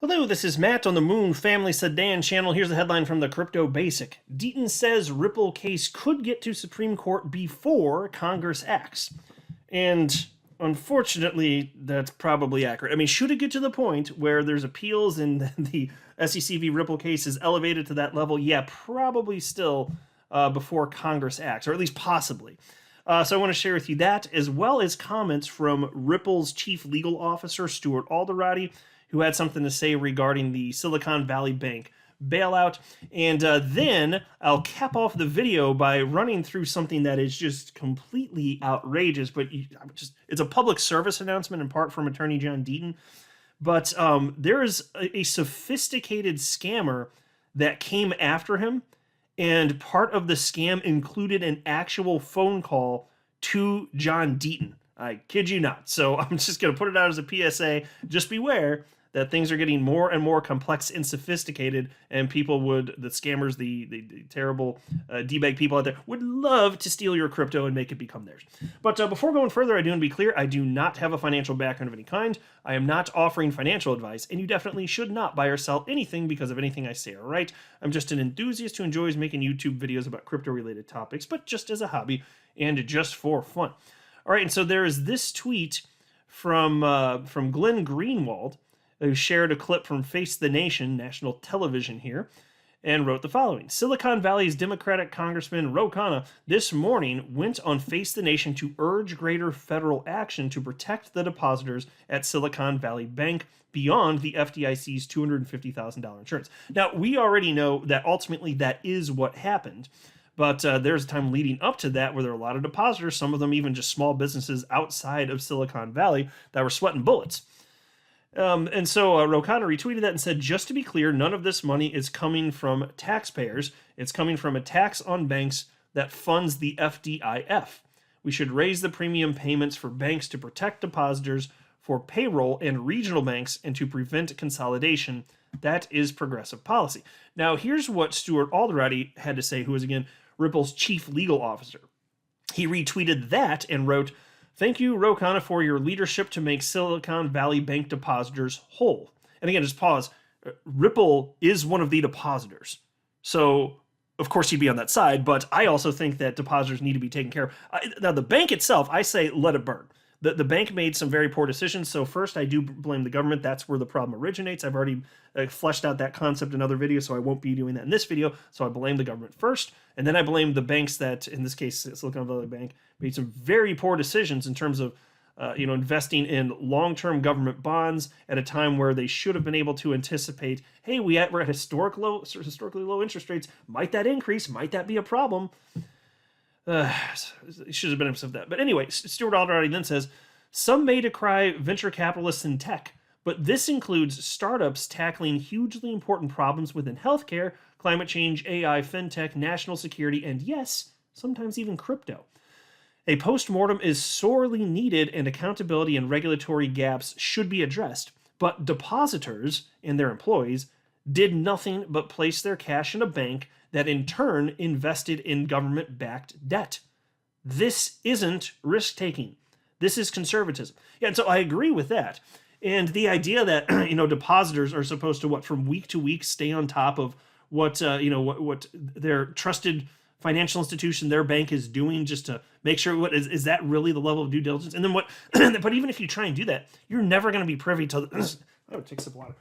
Hello, this is Matt on the Moon Family Sedan channel. Here's the headline from the Crypto Basic. Deaton says Ripple case could get to Supreme Court before Congress acts. And unfortunately, that's probably accurate. I mean, should it get to the point where there's appeals and the SEC v. Ripple case is elevated to that level? Yeah, probably still before Congress acts, or at least possibly. So I want to share with you that, as well as comments from Ripple's chief legal officer, Stuart Alderati, who had something to say regarding the Silicon Valley Bank bailout. And then I'll cap off the video by running through something that is just completely outrageous, but it's a public service announcement in part from attorney John Deaton. But there is a sophisticated scammer that came after him, and part of the scam included an actual phone call to John Deaton. I kid you not. So I'm just going to put it out as a PSA. Just beware that things are getting more and more complex and sophisticated, and people the scammers, the terrible D-bag people out there, would love to steal your crypto and make it become theirs. But before going further, I do want to be clear, I do not have a financial background of any kind. I am not offering financial advice, and you definitely should not buy or sell anything because of anything I say, all right? I'm just an enthusiast who enjoys making YouTube videos about crypto-related topics, but just as a hobby and just for fun. All right, and so there is this tweet from Glenn Greenwald, who shared a clip from Face the Nation, national television here, and wrote the following. Silicon Valley's Democratic Congressman Ro Khanna this morning went on Face the Nation to urge greater federal action to protect the depositors at Silicon Valley Bank beyond the FDIC's $250,000 insurance. Now, we already know that ultimately that is what happened. But there's a time leading up to that where there are a lot of depositors, some of them even just small businesses outside of Silicon Valley, that were sweating bullets. And so Ro Khanna retweeted that and said, just to be clear, none of this money is coming from taxpayers. It's coming from a tax on banks that funds the FDIF. We should raise the premium payments for banks to protect depositors, for payroll and regional banks, and to prevent consolidation. That is progressive policy. Now, here's what Stuart Alderati had to say, who is, again, Ripple's chief legal officer. He retweeted that and wrote, thank you, Ro Khanna, for your leadership to make Silicon Valley Bank depositors whole. And again, just pause. Ripple is one of the depositors. So, of course, he'd be on that side, but I also think that depositors need to be taken care of. Now, the bank itself, I say let it burn. The bank made some very poor decisions, so first I do blame the government. That's where the problem originates. I've already fleshed out that concept in other videos, so I won't be doing that in this video. So I blame the government first, and then I blame the banks that, in this case, Silicon Valley Bank, made some very poor decisions in terms of investing in long-term government bonds at a time where they should have been able to anticipate, hey, we're at historically low interest rates. Might that increase? Might that be a problem? Should have been upset with that. But anyway, Stuart Alderati then says, some may decry venture capitalists in tech, but this includes startups tackling hugely important problems within healthcare, climate change, AI, fintech, national security, and yes, sometimes even crypto. A postmortem is sorely needed, and accountability and regulatory gaps should be addressed. But depositors and their employees did nothing but place their cash in a bank that in turn invested in government-backed debt. This isn't risk-taking. This is conservatism. Yeah, and so I agree with that. And the idea that depositors are supposed to from week to week stay on top of what their trusted financial institution, their bank is doing, just to make sure is that really the level of due diligence? And then what? But even if you try and do that, you're never going to be privy to. I would take some water.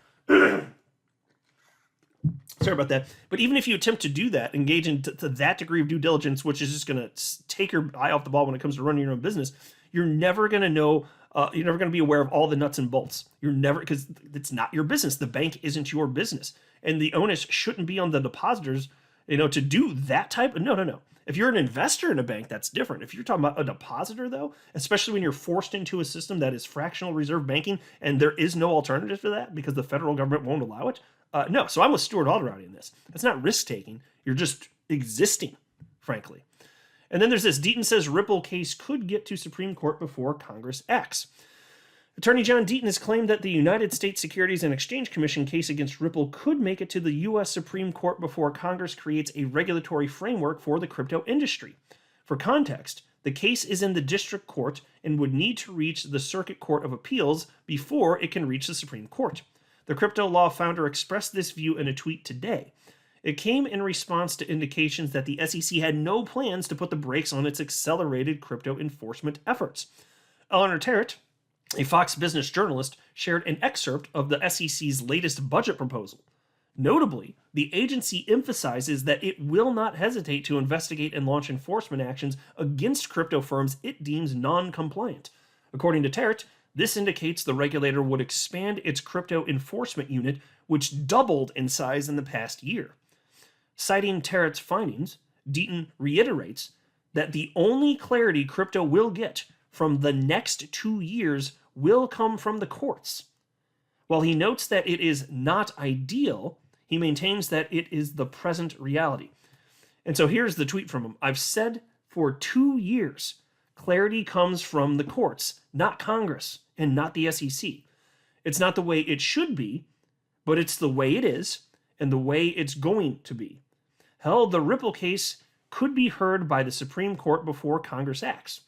Sorry about that. But even if you attempt to do that, engage in to that degree of due diligence, which is just going to take your eye off the ball when it comes to running your own business, you're never going to know. You're never going to be aware of all the nuts and bolts. You're never, because it's not your business. The bank isn't your business, and the onus shouldn't be on the depositors. To do that type. No. If you're an investor in a bank, that's different. If you're talking about a depositor, though, especially when you're forced into a system that is fractional reserve banking and there is no alternative to that because the federal government won't allow it. No, so I'm with Stuart Alderati in this. That's not risk-taking. You're just existing, frankly. And then there's this. Deaton says Ripple case could get to Supreme Court before Congress acts. Attorney John Deaton has claimed that the United States Securities and Exchange Commission case against Ripple could make it to the U.S. Supreme Court before Congress creates a regulatory framework for the crypto industry. For context, the case is in the district court and would need to reach the Circuit Court of Appeals before it can reach the Supreme Court. The crypto law founder expressed this view in a tweet today. It came in response to indications that the SEC had no plans to put the brakes on its accelerated crypto enforcement efforts. Eleanor Terrett, a Fox Business journalist, shared an excerpt of the SEC's latest budget proposal. Notably, the agency emphasizes that it will not hesitate to investigate and launch enforcement actions against crypto firms it deems non-compliant. According to Terrett, this indicates the regulator would expand its crypto enforcement unit, which doubled in size in the past year. Citing Terrett's findings, Deaton reiterates that the only clarity crypto will get from the next 2 years will come from the courts. While he notes that it is not ideal, he maintains that it is the present reality. And so here's the tweet from him. I've said for 2 years, clarity comes from the courts, not Congress, and not the SEC. It's not the way it should be, but it's the way it is, and the way it's going to be. Hell, the Ripple case could be heard by the Supreme Court before Congress acts.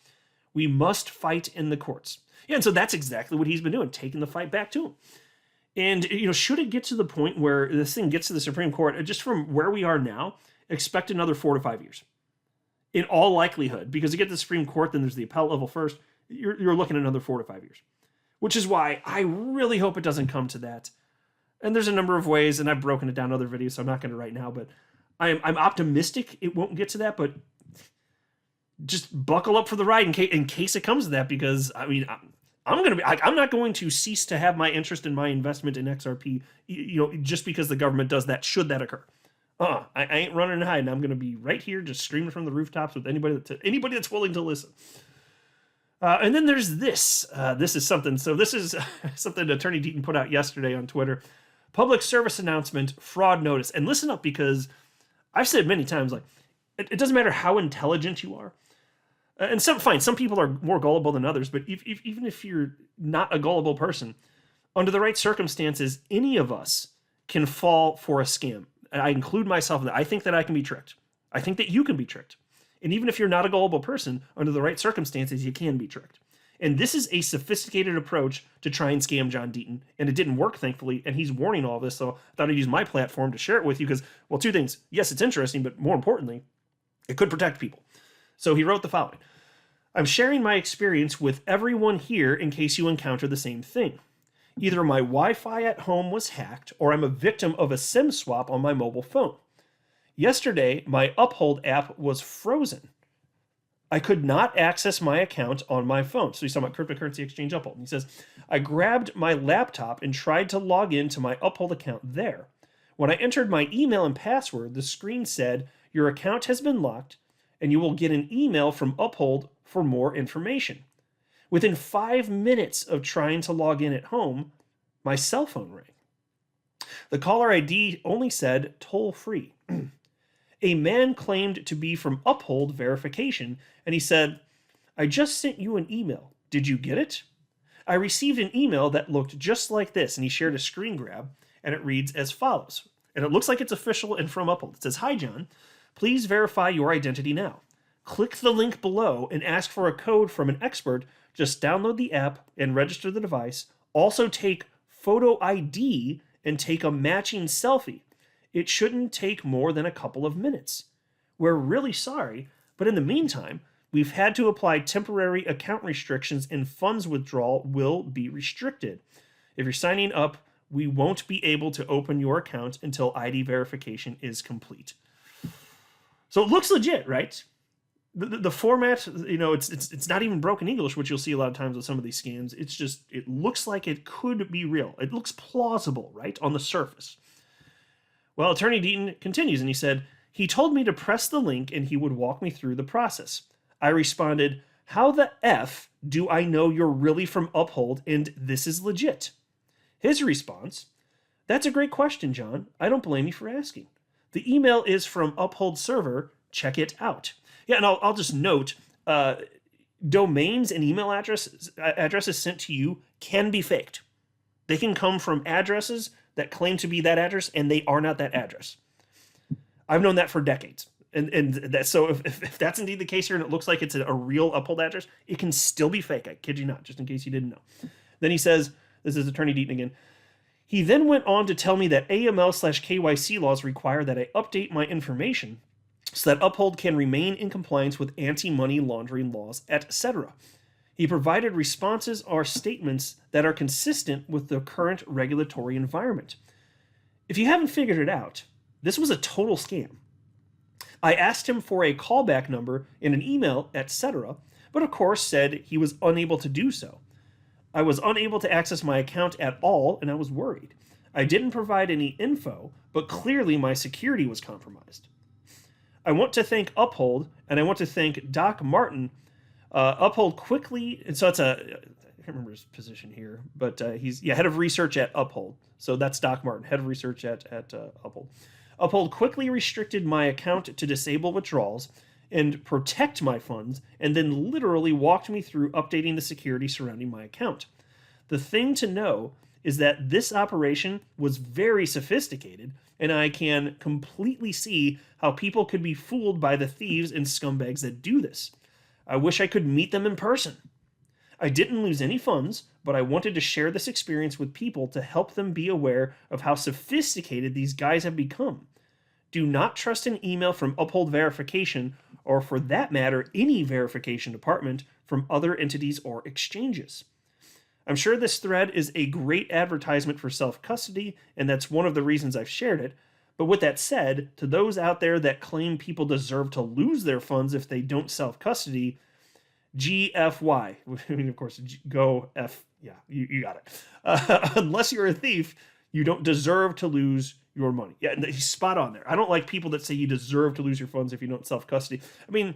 We must fight in the courts. Yeah, and so that's exactly what he's been doing, taking the fight back to him. And, should it get to the point where this thing gets to the Supreme Court, just from where we are now, expect another 4 to 5 years. In all likelihood, because to get to the Supreme Court, then there's the appellate level first, you're looking at another 4 to 5 years. Which is why I really hope it doesn't come to that. And there's a number of ways, and I've broken it down in other videos, so I'm not going to right now, but I'm optimistic it won't get to that, but just buckle up for the ride in case it comes to that, because, I'm not going to cease to have my interest in my investment in XRP, just because the government does that, should that occur. I ain't running and hiding. I'm going to be right here just screaming from the rooftops with anybody that's willing to listen. And then there's this. This is something something Attorney Deaton put out yesterday on Twitter. Public service announcement, fraud notice. And listen up, because I've said many times, it doesn't matter how intelligent you are. And some people are more gullible than others, but even if you're not a gullible person, under the right circumstances, any of us can fall for a scam. And I include myself in that. I think that I can be tricked. I think that you can be tricked. And even if you're not a gullible person, under the right circumstances, you can be tricked. And this is a sophisticated approach to try and scam John Deaton. And it didn't work, thankfully, and he's warning all of this, so I thought I'd use my platform to share it with you because, well, 2 things. Yes, it's interesting, but more importantly, it could protect people. So he wrote the following. I'm sharing my experience with everyone here in case you encounter the same thing. Either my Wi-Fi at home was hacked or I'm a victim of a SIM swap on my mobile phone. Yesterday, my Uphold app was frozen. I could not access my account on my phone. So he's talking about cryptocurrency exchange Uphold. And he says, I grabbed my laptop and tried to log into my Uphold account there. When I entered my email and password, the screen said, your account has been locked and you will get an email from Uphold for more information. Within 5 minutes of trying to log in at home, my cell phone rang. The caller ID only said toll free. A man claimed to be from Uphold Verification, and he said, I just sent you an email. Did you get it? I received an email that looked just like this, and he shared a screen grab, and it reads as follows. And it looks like it's official and from Uphold. It says, Hi, John. Please verify your identity now. Click the link below and ask for a code from an expert. Just download the app and register the device. Also take photo ID and take a matching selfie. It shouldn't take more than a couple of minutes. We're really sorry, but in the meantime, we've had to apply temporary account restrictions and funds withdrawal will be restricted. If you're signing up, we won't be able to open your account until ID verification is complete. So it looks legit, right? The format, it's not even broken English, which you'll see a lot of times with some of these scams. It's just, it looks like it could be real. It looks plausible, right, on the surface. Well, Attorney Deaton continues, and he said, he told me to press the link and he would walk me through the process. I responded, how the F do I know you're really from Uphold and this is legit? His response, that's a great question, John. I don't blame you for asking. The email is from Uphold server. Check it out. Yeah, and I'll just note, domains and email addresses sent to you can be faked. They can come from addresses that claim to be that address, and they are not that address. I've known that for decades. So if that's indeed the case here, and it looks like it's a real Uphold address, it can still be fake. I kid you not, just in case you didn't know. Then he says, this is Attorney Deaton again, He then went on to tell me that AML/KYC laws require that I update my information so that Uphold can remain in compliance with anti-money laundering laws, etc. He provided responses or statements that are consistent with the current regulatory environment. If you haven't figured it out, this was a total scam. I asked him for a callback number in an email, etc., but of course said he was unable to do so. I was unable to access my account at all, and I was worried. I didn't provide any info, but clearly my security was compromised. I want to thank Uphold, and I want to thank Doc Martin. Uphold quickly, and so it's I can't remember his position here, but he's head of research at Uphold. So that's Doc Martin, head of research at Uphold. Uphold quickly restricted my account to disable withdrawals and protect my funds, and then literally walked me through updating the security surrounding my account. The thing to know is that this operation was very sophisticated, and I can completely see how people could be fooled by the thieves and scumbags that do this. I wish I could meet them in person. I didn't lose any funds, but I wanted to share this experience with people to help them be aware of how sophisticated these guys have become. Do not trust an email from Uphold Verification, or for that matter, any verification department from other entities or exchanges. I'm sure this thread is a great advertisement for self-custody, and that's one of the reasons I've shared it. But with that said, to those out there that claim people deserve to lose their funds if they don't self-custody, GFY. I mean, of course, go F. Yeah, you got it. Unless you're a thief, you don't deserve to lose your money. Yeah, he's spot on there. I don't like people that say you deserve to lose your funds if you don't self-custody. I mean,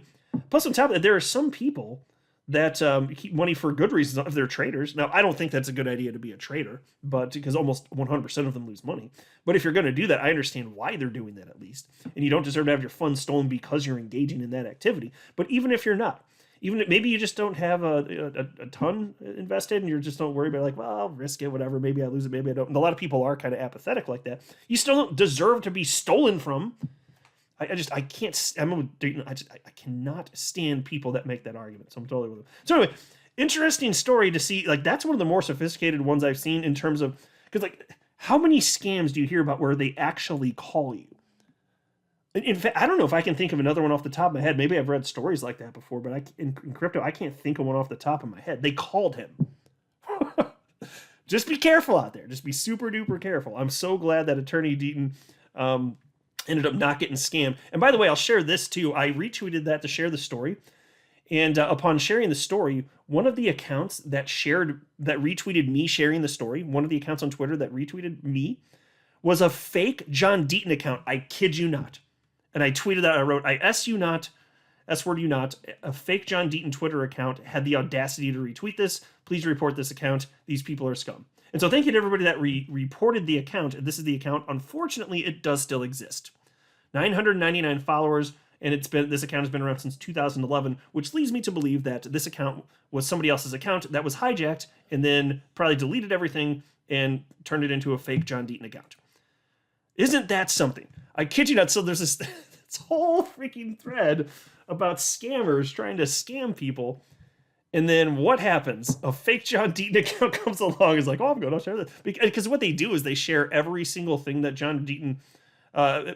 plus on top of that, there are some people that keep money for good reasons if they're traders. Now, I don't think that's a good idea to be a trader, but because almost 100% of them lose money. But if you're going to do that, I understand why they're doing that at least. And you don't deserve to have your funds stolen because you're engaging in that activity. But even if you're not, even if maybe you just don't have a ton invested and you just don't worry about like, well, I'll risk it, whatever. Maybe I lose it, maybe I don't. And a lot of people are kind of apathetic like that. You still don't deserve to be stolen from. I cannot stand people that make that argument. So I'm totally with them. So anyway, interesting story to see. Like, that's one of the more sophisticated ones I've seen in terms of, because like, how many scams do you hear about where they actually call you? In fact, I don't know if I can think of another one off the top of my head. Maybe I've read stories like that before, but in crypto, I can't think of one off the top of my head. They called him. Just be careful out there. Just be super duper careful. I'm so glad that Attorney Deaton ended up not getting scammed. And by the way, I'll share this too. I retweeted that to share the story. And upon sharing the story, one of the accounts that retweeted me sharing the story, one of the accounts on Twitter that retweeted me, was a fake John Deaton account. I kid you not. And I tweeted that. I wrote, I S you not, S-word you not. A fake John Deaton Twitter account had the audacity to retweet this. Please report this account. These people are scum. And so thank you to everybody that reported the account. This is the account. Unfortunately, it does still exist. 999 followers, and this account has been around since 2011, which leads me to believe that this account was somebody else's account that was hijacked and then probably deleted everything and turned it into a fake John Deaton account. Isn't that something? I kid you not. So there's this whole freaking thread about scammers trying to scam people. And then what happens? A fake John Deaton account comes along and is like, oh, I'm going to share this. Because what they do is they share every single thing that John Deaton,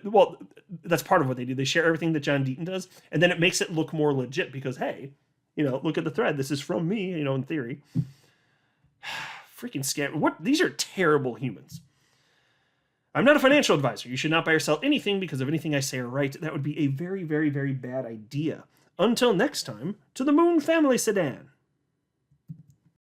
well, that's part of what they do. They share everything that John Deaton does. And then it makes it look more legit because, hey, look at the thread. This is from me, in theory. Freaking scam. These are terrible humans. I'm not a financial advisor. You should not buy or sell anything because of anything I say or write. That would be a very, very, very bad idea. Until next time, to the Moon Family Sedan.